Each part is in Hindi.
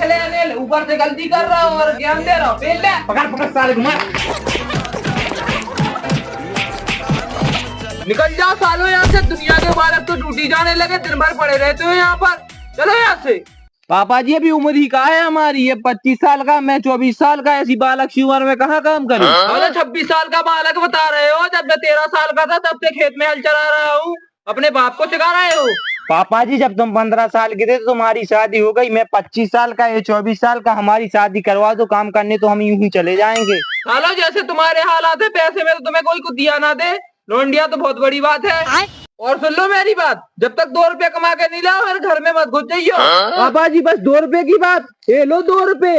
ले अनिल, ऊपर से गलती कर रहा हूँ और ज्ञान दे रहा हूँ। पेल ले, पकड़ पकड़ साले घुमा। निकल जाओ सालों यहाँ से। दुनिया के बालक तो ड्यूटी जाने लगे, दिन भर पड़े रहते हो यहाँ पर। चलो यहाँ से। पापा जी अभी उम्र ही कहा है हमारी, ये 25 साल का, मैं 24 साल का, ऐसी बालक की उम्र में कहाँ काम करूं? अरे 26 साल का बालक बता रहे हो? जब मैं 13 साल का था तब से खेत में हल चला रहा हूँ। अपने बाप को सिखा रहे हो? पापा जी जब तुम 15 साल के थे तो तुम्हारी शादी हो गई, मैं 25 साल का, ये 24 साल का, हमारी शादी करवा दो, काम करने तो हम यूं ही चले जाएंगे। सालो जैसे तुम्हारे हालात है, पैसे में तो तुम्हें कोई कुछ दिया ना दे। लौंडिया तो बहुत बड़ी बात है। और सुन लो मेरी बात, जब तक 2 रुपए कमा के नहीं लाओ फिर घर में मत घुस जाइयो। पापा जी बस 2 रुपए की बात, ये लो 2 रुपए।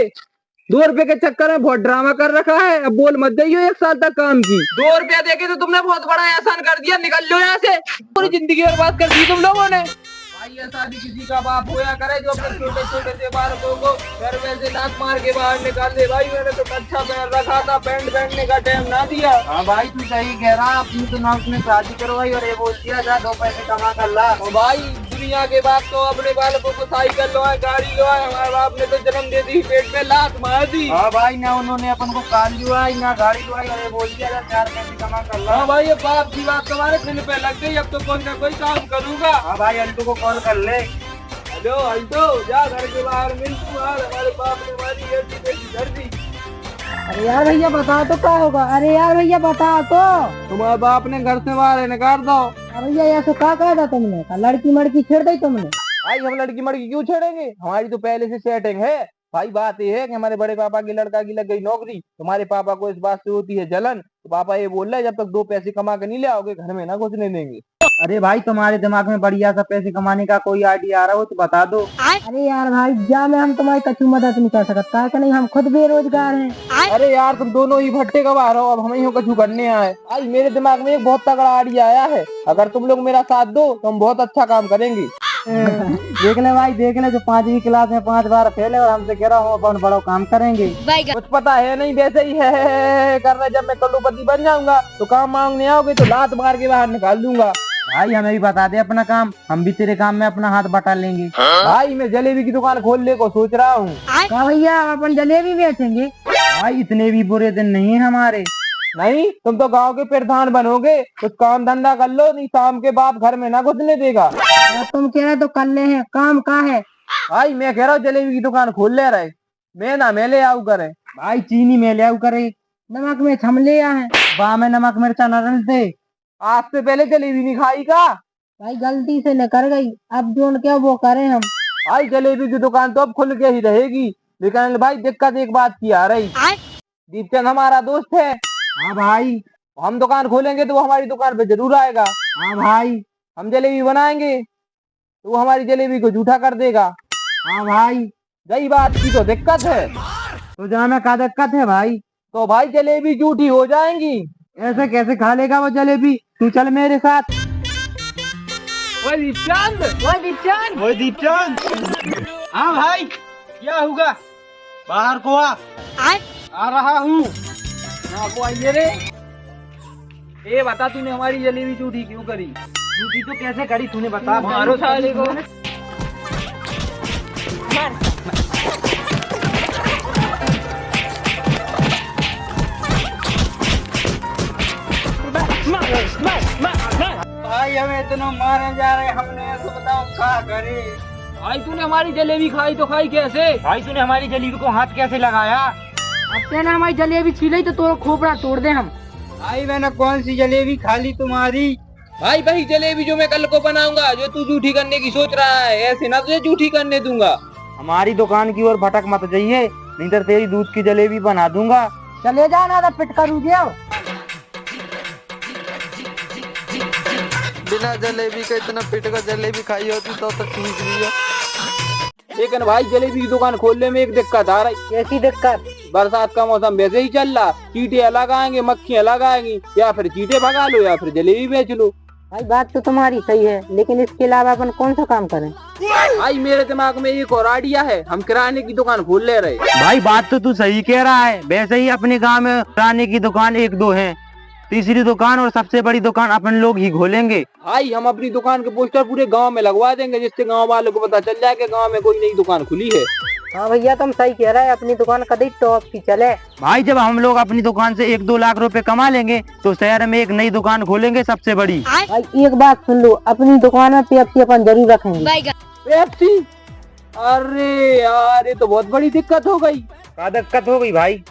2 रुपए के चक्कर में बहुत ड्रामा कर रखा है, अब बोल मत जाइयो 1 साल तक काम की। 2 रुपया देके तो तुमने बहुत बड़ा एहसान कर दिया। निकल लो यहाँ से। पूरी जिंदगी बर्बाद कर दी तुम लोगों ने। भाई ऐसा भी किसी का बाप होया करे जो अपने छोटे छोटे से बालकों को घर में से लात मार के बाहर निकाल दे। भाई मैंने तो अच्छा पहन रखा था, पैंट पहनने का टाइम ना दिया। हाँ भाई तू सही कह रहा, अपनी तो नाक में शादी करवाई और ये बोल दिया जा 2 पैसे कमा कर ला। और भाई दुनिया के बाप तो अपने बालकों को साइकिल लो है, गाड़ी लो है। हमारे बाप ने तो जन्म दे दी, पेट में लात मार दी। हाँ भाई ना उन्होंने अपन को कार लिवाई ना गाड़ी लिवाई और ये बोल दिया जा 4 पैसे कमा कर ला। हाँ भाई ये बाप की बात तुम्हारे दिल पे लग गई। अब तो कोई ना कोई काम करूंगा। हाँ भाई अल्टू को कॉल कर ले। हेलो अल्टो, जा घर के बाहर मिल तू। हमारे बाप ने हमारी ऐसी बेटी कर दी। अरे यार भैया बता तो क्या होगा? अरे यार भैया बता तो। तुम्हारे बाप ने घर से बाहर निकाल दो। अरे भैया ऐसा क्या कहा था तुमने? लड़की मड़की छेड़ दी तुमने? भाई हम लड़की मड़की क्यों छेड़ेंगे, हमारी तो पहले से सेटिंग है। भाई बात ये है कि हमारे बड़े पापा की लड़का की लग गई नौकरी, तुम्हारे पापा को इस बात से होती है जलन, तो पापा ये बोल रहे हैं जब तक 2 पैसे कमा के नहीं ले आओगे घर में ना घुसने देंगे। अरे भाई तुम्हारे दिमाग में बढ़िया सा पैसे कमाने का कोई आइडिया आ रहा हो तो बता दो। अरे यार भाई जा में हम तुम्हारी कछु मदद नहीं कर सकता है कि नहीं, हम खुद बेरोजगार हैं। अरे यार तुम दोनों ही भट्टे कमा रहे हो, अब हम ही कछु करने आए। भाई मेरे दिमाग में एक बहुत तगड़ा आइडिया आया है, अगर तुम लोग मेरा साथ दो तो हम बहुत अच्छा काम करेंगे। देख ले भाई देख ले, जो 5वीं क्लास में 5 बार फेल है और हमसे कह रहा हूँ अपन बड़ा काम करेंगे। कुछ पता है नहीं, वैसे ही है कर रहे। जब मैं करोड़पति बन जाऊंगा तो काम मांगने आओगे तो लात मार के बाहर निकाल दूंगा। भाई हमें भी बता दे अपना काम, हम भी तेरे काम में अपना हाथ बटा लेंगे। भाई मैं जलेबी की दुकान खोलने को सोच रहा हूँ। कहा भैया अपन जलेबी बेचेंगे? भाई इतने भी बुरे दिन नहीं है हमारे। नहीं तुम तो गांव के प्रधान बनोगे, कुछ काम धंधा कर लो, नहीं शाम के बाप घर में ना घुसने देगा। तुम कह रहे तो कर ले हैं, काम का है? भाई मैं कह रहा हूँ जलेबी की दुकान खोल ले रहे, मैं ना मैं ले आऊ करे। भाई चीनी में ले आऊ करे, नमक में हम ले आए। बा में नमक मिर्चा न डलते। आज से पहले जलेबी नहीं खाई का? भाई गलती से न कर गई, अब जो क्या वो करें हम। भाई जलेबी की दुकान तो अब खुल के ही रहेगी, लेकिन भाई दिक्कत एक बात की आ रही। दीपचंद हमारा दोस्त है। हाँ भाई हम दुकान खोलेंगे तो वो हमारी दुकान पे जरूर आएगा। हाँ भाई हम जलेबी बनाएंगे तो वो हमारी जलेबी को झूठा कर देगा। हाँ भाई यही बात की तो दिक्कत है। तो जाना क्या दिक्कत है भाई? तो भाई जलेबी झूठी हो जाएंगी। ऐसे कैसे खा लेगा वो जलेबी? तू चल मेरे साथ। ओए दीपचंद, ओए दीपचंद, ओए दीपचंद। हाँ भाई क्या होगा? बाहर को आ रहा हूँ। को आइए रे। ए बता तूने हमारी जलेबी झूठी क्यों करी? झूठी तो कैसे करी तूने बता। मारो साले को। भाई हमें इतना मारे जा रहे, हमने ऐसा बताओ क्या करे? भाई तूने हमारी जलेबी खाई तो खाई कैसे? भाई तूने हमारी जलेबी को हाथ कैसे लगाया? अब तेने हमारी जलेबी छीली तो तोरा खोपड़ा तोड़ दे हम। भाई मैंने कौन सी जलेबी खा ली तुम्हारी? भाई वही जलेबी जो मैं कल को बनाऊंगा, जो तू झूठी करने की सोच रहा है। ऐसे ना तुझे झूठी करने दूंगा। हमारी दुकान की ओर भटक मत जाइए, नहीं तो तेरी दूध की जलेबी बना दूंगा। चले जाना तो पिट करू दिया। बिना जलेबी का इतना पिट का जलेबी खाई होती तो ठीक भी है। लेकिन भाई जलेबी की दुकान खोलने में एक दिक्कत आ रही। कैसी दिक्कत? बरसात का मौसम वैसे ही चल रहा, चींटे अलग आएंगे, मक्खियाँ अलग आएंगी। या फिर चींटे भगा लो या फिर जलेबी बेच लो। भाई बात तो तुम्हारी सही है, लेकिन इसके अलावा अपन कौन सा काम करें? भाई मेरे दिमाग में एक और आइडिया है, हम किराने की दुकान खोल ले रहे। भाई बात तो तू सही कह रहा है, वैसे ही अपने गांव में किराने की दुकान 1-2 है, तीसरी दुकान और सबसे बड़ी दुकान अपन लोग ही खोलेंगे। भाई हम अपनी दुकान के पोस्टर पूरे गांव में लगवा देंगे, जिससे गांव वालों को पता चल जाए कि गांव में कोई नई दुकान खुली है। हाँ भैया तुम सही कह रहे हैं, अपनी दुकान कभी टॉप की चले। भाई जब हम लोग अपनी दुकान से 1-2 लाख रुपए कमा लेंगे तो शहर में एक नई दुकान खोलेंगे सबसे बड़ी। भाई एक बात सुन लो, अपनी दुकान में पेप्सी अपन जरूर रखेंगे। पेप्सी? अरे यार ये तो बहुत बड़ी दिक्कत हो गई। क्या दिक्कत हो गई भाई?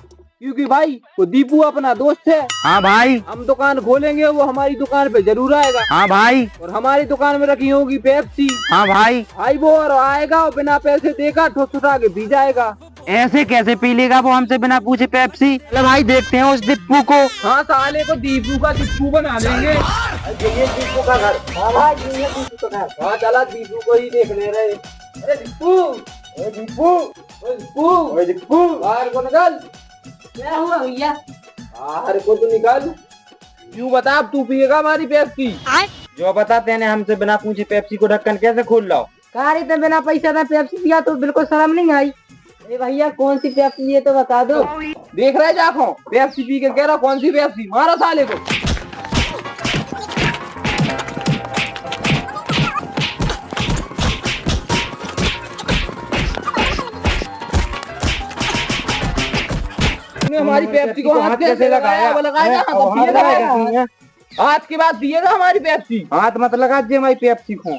क्योंकि भाई वो दीपू अपना दोस्त है। हाँ भाई। हम दुकान खोलेंगे वो हमारी दुकान पे जरूर आएगा। हाँ भाई। और हमारी दुकान में रखी होगी पेप्सी। हाँ भाई। भाई वो और आएगा और बिना पैसे देगा ठोस उठा के पी जाएगा। ऐसे कैसे पी लेगा वो हमसे बिना पूछे पेप्सी? चलो भाई देखते हैं उस दीपू को। हाँ साले को दीपू का दीपू बना देंगे। ये दीपू का घर। हाँ भाई ये दीपू का घर। हाँ चला दीपू को ही देख ले रहे। अरे दीपू, दीपू, दीपू, दीपू बाहर को निकल। क्या हुआ भैया? बाहर को तो निकल। क्यों बता, अब तू पिएगा हमारी पेप्सी? जो बताते हैं हमसे बिना पूछे पेप्सी को ढक्कन कैसे खोल लाओ? कारी तो बिना पैसा था पेप्सी पिया तो बिल्कुल शर्म नहीं आई। अरे भैया कौन सी पेप्सी ये तो बता दो। देख रहे जाखो पेप्सी पी के कह रहा कौन सी पेप्सी? मारा साले को। हमारी पेप्सी को हाथ कैसे लगाया? वो लगाएगा हाथ की बात दिएगा हमारी पेप्सी। हाथ मत लगा जी हमारी पेप्सी को।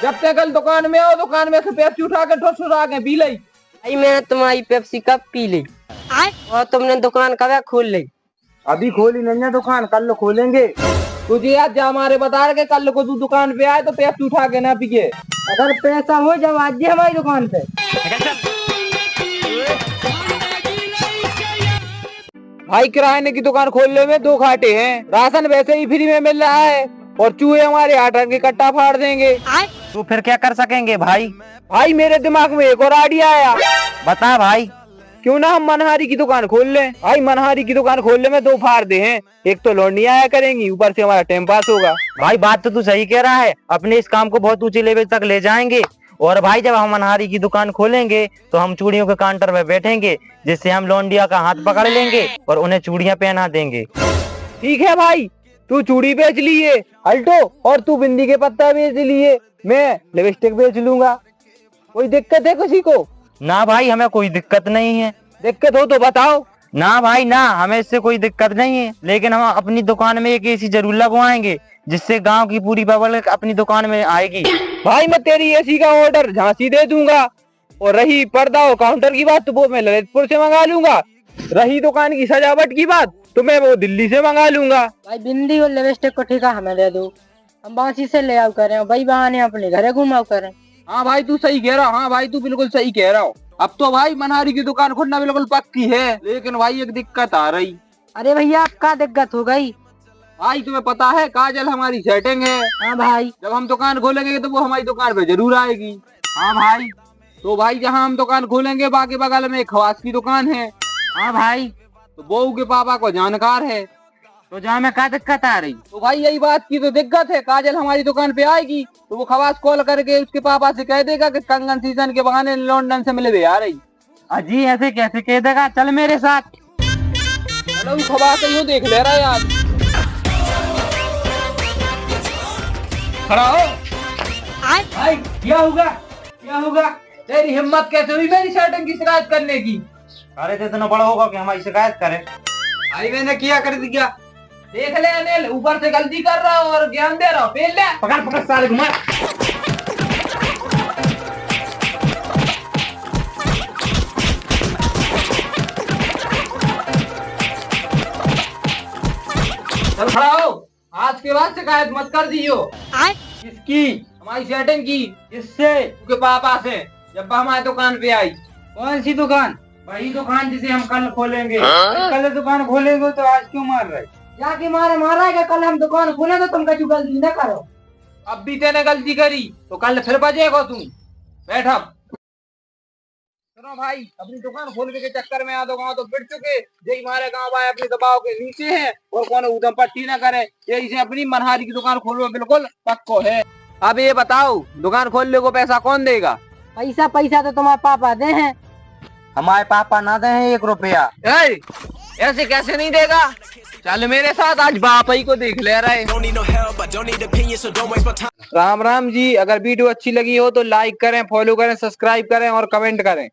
जब तक कल दुकान में आओ दुकान में से पेप्सी उठा के ठोस उठा के पी ली। भाई मैंने तुम्हारी पेप्सी कब पी ली और तुमने दुकान कब खोल ली? अभी खोली नहीं है दुकान, कल खोलेंगे। तुझे याद जा हमारे बता के कल को तू दुकान पे आए तो पेप्सी उठा के ना पिए। अगर पैसा हो जब आज हमारी दुकान पे। भाई किराने की दुकान खोलने में 2 घाटे हैं। राशन वैसे ही फ्री में मिल रहा है और चूहे हमारे आटा के कट्टा फाड़ देंगे। तो फिर क्या कर सकेंगे भाई? भाई मेरे दिमाग में एक और आइडिया आया। बता भाई। क्यों ना हम मनहारी की दुकान खोल लें? भाई मनहारी की दुकान खोलने में 2 फायदे हैं। एक तो लौंडियां आया करेंगी, ऊपर से हमारा टाइम पास होगा। भाई बात तो तू सही कह रहा है, अपने इस काम को बहुत ऊंचे लेवल तक ले जाएंगे। और भाई जब हम मनहारी की दुकान खोलेंगे तो हम चूड़ियों के काउंटर में बैठेंगे, जिससे हम लौंडिया का हाथ पकड़ लेंगे और उन्हें चूड़ियां पहना देंगे। ठीक है भाई, तू चूड़ी बेच लिए अल्टो और तू बिंदी के पत्ता बेच लिए, मैं लिपस्टिक बेच लूंगा। कोई दिक्कत है किसी को? ना भाई हमें कोई दिक्कत नहीं है। दिक्कत हो तो बताओ। ना भाई ना, हमें इससे कोई दिक्कत नहीं है, लेकिन हम अपनी दुकान में एक एसी जरूर लगवाएंगे जिससे गांव की पूरी पब्लिक अपनी दुकान में आएगी। भाई मैं तेरी एसी का ऑर्डर झांसी दे दूंगा। और रही पर्दा और काउंटर की बात तो वो मैं ललितपुर से मंगा लूंगा। रही दुकान की सजावट की बात तो मैं वो दिल्ली से मंगा लूंगा। भाई बिंदी और लिपस्टिक को ठेका हमें दे दो, हम बासी से ले आओ करें भाई, बहाने अपने घरे घुमाओ करें। हाँ भाई तू सही कह रहा। हाँ भाई तू बिल्कुल सही कह रहा हो। अब तो भाई मनहारी की दुकान खोलना बिल्कुल पक्की है, लेकिन भाई एक दिक्कत आ रही। अरे भैया क्या दिक्कत हो गई? भाई तुम्हें पता है काजल हमारी सेटिंग है। हाँ भाई। जब हम दुकान खोलेंगे तो वो हमारी दुकान पे जरूर आएगी। हाँ भाई। तो भाई जहाँ हम दुकान खोलेंगे बाकी बगल में एक खवास की दुकान है। हाँ भाई। तो बहू के पापा को जानकार है, तो जहाँ में क्या दिक्कत आ रही? तो भाई यही बात की तो दिक्कत है। काजल हमारी दुकान पे आएगी तो वो खवास कॉल करके उसके पापा से कह देगा कि कंगन सीजन के बहाने लंदन से मिले आ रही। अजी ऐसे कैसे कह देगा? चल मेरे साथ। चलो खवास यूँ देख ले रहा है यार। खड़ा हो। भाई क्या होगा? क्या होगा? तेरी हिम्मत कैसे हुई मेरी सेटिंग की शिकायत करने की? अरे तो इतना बड़ा होगा कि हमारी शिकायत करे? भाई मैंने किया कर दिया। देख ले अनिल, ऊपर से गलती कर रहा हूँ और ज्ञान दे रहा हूँ। फेल ले। पकड़ पकड़ साले घुमा। चल खड़ा हो। आज के बाद शिकायत मत कर दियो। किसकी? हमारी सेटिंग की। किससे? उसके पापा से, जब हमारी दुकान पे आई। कौन सी दुकान? वही दुकान जिसे हम कल खोलेंगे। कल दुकान खोलेंगे तो आज क्यों मार रहे? जाके मारा है, कल हम दुकान खोले तो तुम कभी गलती न करो। अब भी तेने गलती करी तो कल फिर बजेगा तुम। बैठा। सुनो भाई, अपनी दुकान खोलने के चक्कर में आधो गाँव तो पिट चुके। यही हमारे गाँव भाई अपने दबाव के नीचे हैं और कौन उधम पट्टी न करे। यही से अपनी मनहारी की दुकान खोलना बिल्कुल पक्को है। अब ये बताओ दुकान खोलने को पैसा कौन देगा? पैसा तो तुम्हारे पापा दे हैं। हमारे पापा ना दे हैं 1 रुपया। ऐसे कैसे नहीं देगा? चल मेरे साथ, आज बाप ही को देख ले रहे। राम राम जी। अगर वीडियो अच्छी लगी हो तो लाइक करें, फॉलो करें, सब्सक्राइब करें और कमेंट करें।